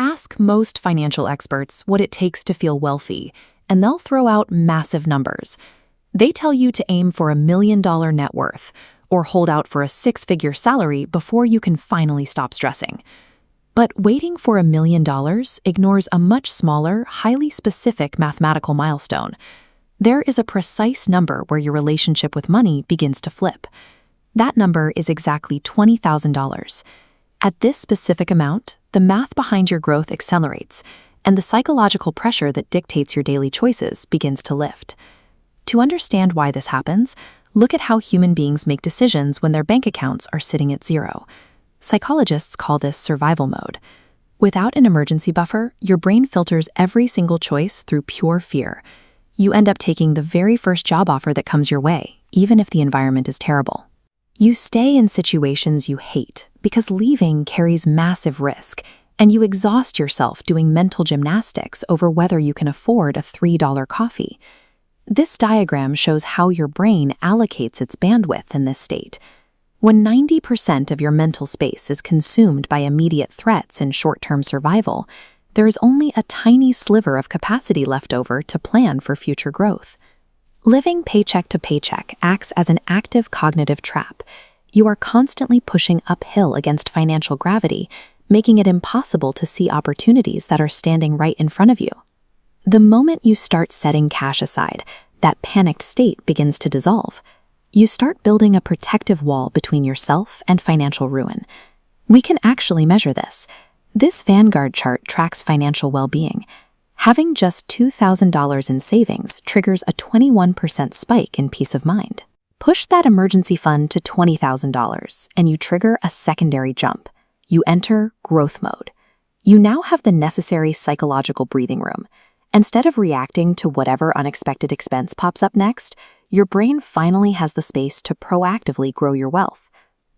Ask most financial experts what it takes to feel wealthy, and they'll throw out massive numbers. They tell you to aim for $1 million net worth, or hold out for a six-figure salary before you can finally stop stressing. But waiting for $1 million ignores a much smaller, highly specific mathematical milestone. There is a precise number where your relationship with money begins to flip. That number is exactly $20,000. At this specific amount, the math behind your growth accelerates, and the psychological pressure that dictates your daily choices begins to lift. To understand why this happens, look at how human beings make decisions when their bank accounts are sitting at zero. Psychologists call this survival mode. Without an emergency buffer, your brain filters every single choice through pure fear. You end up taking the very first job offer that comes your way, even if the environment is terrible. You stay in situations you hate because leaving carries massive risk, and you exhaust yourself doing mental gymnastics over whether you can afford a $3 coffee. This diagram shows how your brain allocates its bandwidth in this state. When 90% of your mental space is consumed by immediate threats and short-term survival, there is only a tiny sliver of capacity left over to plan for future growth. Living paycheck to paycheck acts as an active cognitive trap. You are constantly pushing uphill against financial gravity, making it impossible to see opportunities that are standing right in front of you. The moment you start setting cash aside, that panicked state begins to dissolve. You start building a protective wall between yourself and financial ruin. We can actually measure this. This Vanguard chart tracks financial well-being. Having just $2,000 in savings triggers a 21% spike in peace of mind. Push that emergency fund to $20,000 and you trigger a secondary jump. You enter growth mode. You now have the necessary psychological breathing room. Instead of reacting to whatever unexpected expense pops up next, your brain finally has the space to proactively grow your wealth.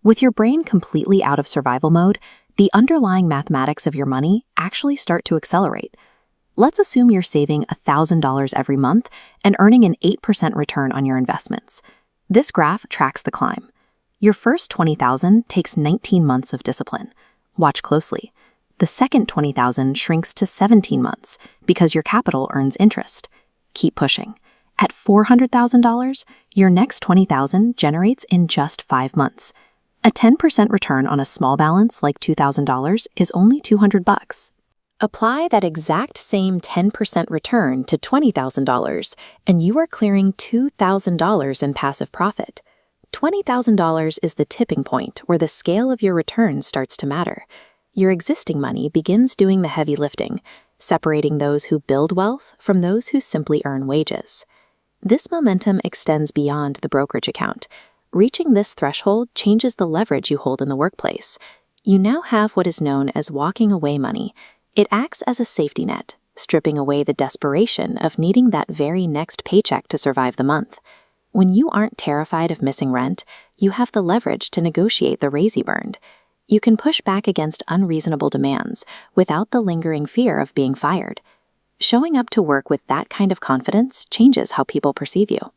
With your brain completely out of survival mode, the underlying mathematics of your money actually start to accelerate. Let's assume you're saving $1,000 every month and earning an 8% return on your investments. This graph tracks the climb. Your first $20,000 takes 19 months of discipline. Watch closely. The second $20,000 shrinks to 17 months because your capital earns interest. Keep pushing. At $400,000, your next $20,000 generates in just 5 months. A 10% return on a small balance like $2,000 is only $200. Apply that exact same 10% return to $20,000, and you are clearing $2,000 in passive profit. $20,000 is the tipping point where the scale of your return starts to matter. Your existing money begins doing the heavy lifting, separating those who build wealth from those who simply earn wages. This momentum extends beyond the brokerage account. Reaching this threshold changes the leverage you hold in the workplace. You now have what is known as walking away money. It acts as a safety net, stripping away the desperation of needing that very next paycheck to survive the month. When you aren't terrified of missing rent, you have the leverage to negotiate the raise you burned. You can push back against unreasonable demands without the lingering fear of being fired. Showing up to work with that kind of confidence changes how people perceive you.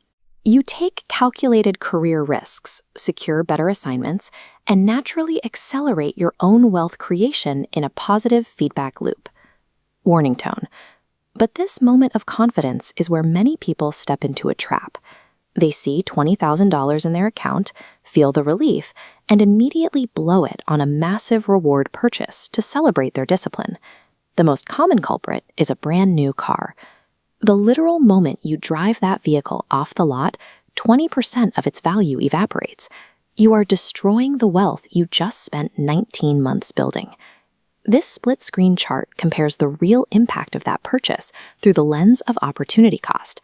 You take calculated career risks, secure better assignments, and naturally accelerate your own wealth creation in a positive feedback loop. Warning tone. But this moment of confidence is where many people step into a trap. They see $20,000 in their account, feel the relief, and immediately blow it on a massive reward purchase to celebrate their discipline. The most common culprit is a brand new car. The literal moment you drive that vehicle off the lot, 20% of its value evaporates. You are destroying the wealth you just spent 19 months building. This split-screen chart compares the real impact of that purchase through the lens of opportunity cost.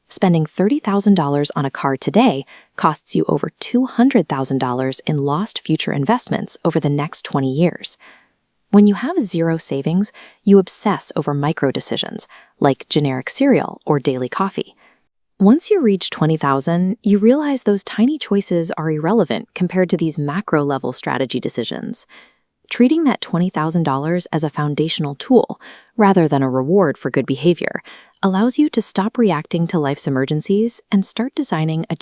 Spending $30,000 on a car today costs you over $200,000 in lost future investments over the next 20 years. When you have zero savings, you obsess over micro decisions, like generic cereal or daily coffee. Once you reach $20,000, you realize those tiny choices are irrelevant compared to these macro-level strategy decisions. Treating that $20,000 as a foundational tool, rather than a reward for good behavior, allows you to stop reacting to life's emergencies and start designing a